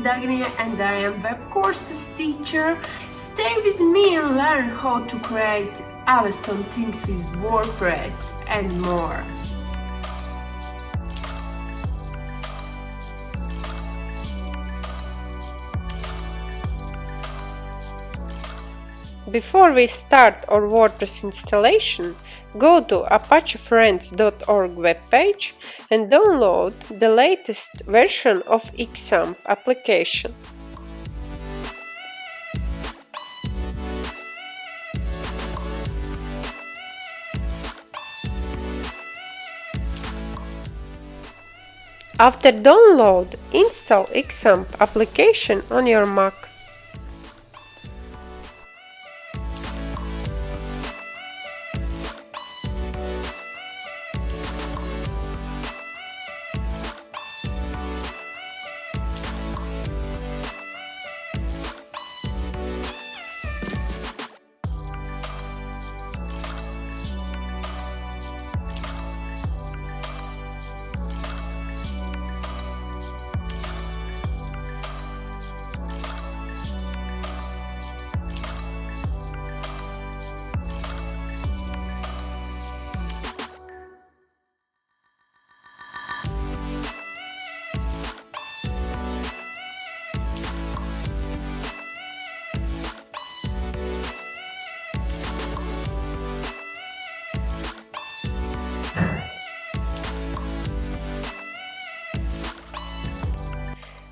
Dagnia and I am web courses teacher. Stay with me and learn how to create awesome things with WordPress and more. Before we start our WordPress installation, go to ApacheFriends.org webpage and download the latest version of XAMPP application. After download, install XAMPP application on your Mac.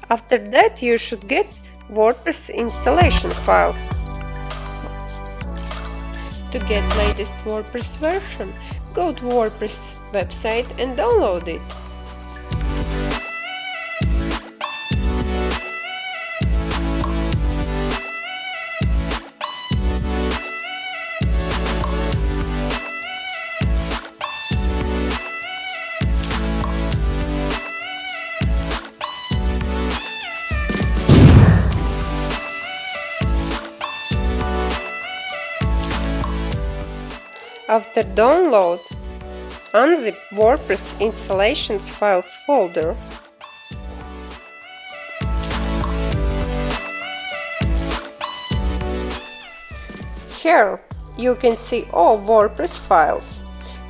After that, you should get WordPress installation files. To get latest WordPress version, go to WordPress website and download it. After download, unzip WordPress installations files folder. Here you can see all WordPress files.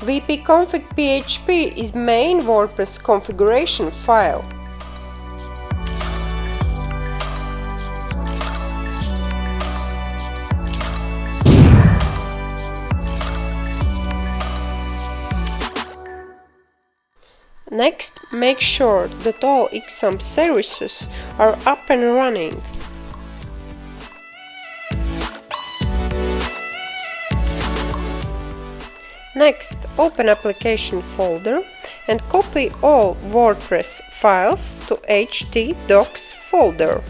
wp-config.php is main WordPress configuration file. Next, make sure that all XAMPP services are up and running. Next, open application folder and copy all WordPress files to htdocs folder.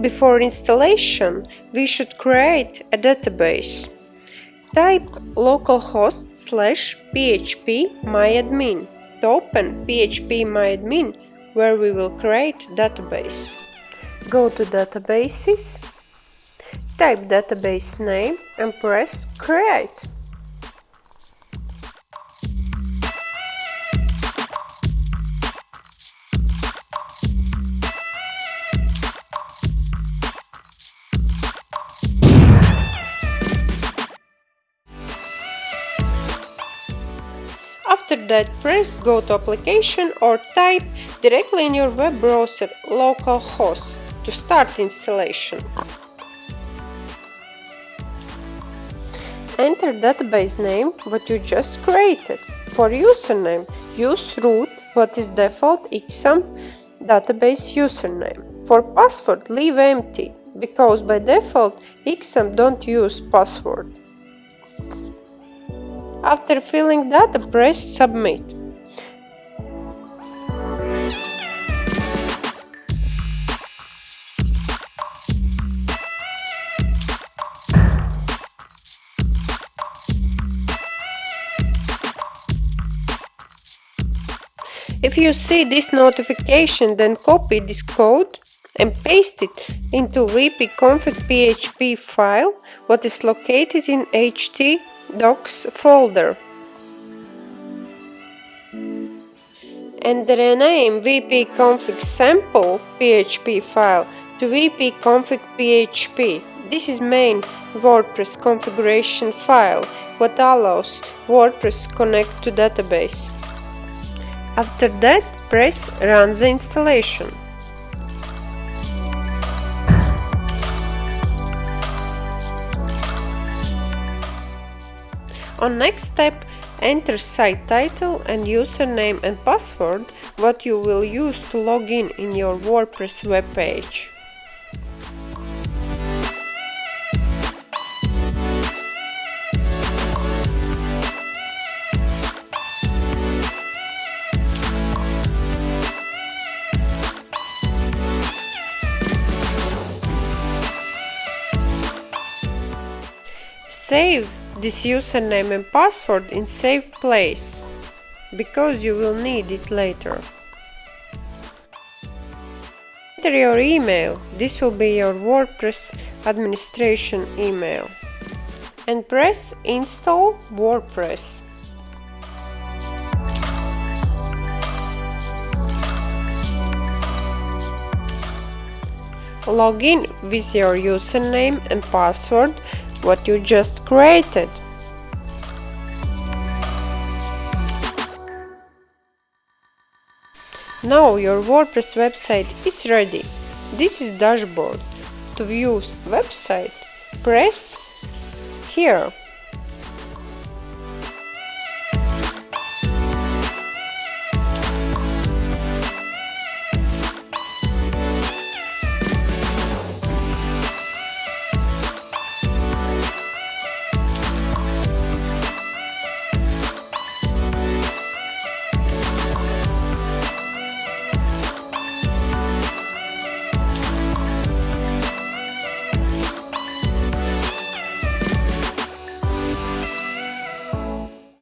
Before installation, we should create a database. Type localhost/phpMyAdmin to open phpMyAdmin, where we will create database. Go to Databases, type database name and press Create. After that, press Go to Application or type directly in your web browser localhost to start installation. Enter database name what you just created. For username, use root what is default XAMPP database username. For password, leave empty, because by default XAMPP don't use password. After filling data, press Submit. If you see this notification, then copy this code and paste it into vpconfig.php file, what is located in htdocs folder. And rename vpconfig sample.php file to vpconfig.php. This is main WordPress configuration file, what allows WordPress connect to database. After that, press Run the installation. On next step, enter site title and username and password what you will use to log in your WordPress web page. Save this username and password in safe place, because you will need it later. Enter your email, this will be your WordPress administration email, and press Install WordPress. Log in with your username and password what you just created. Now your WordPress website is ready. This is dashboard. To view website, press here.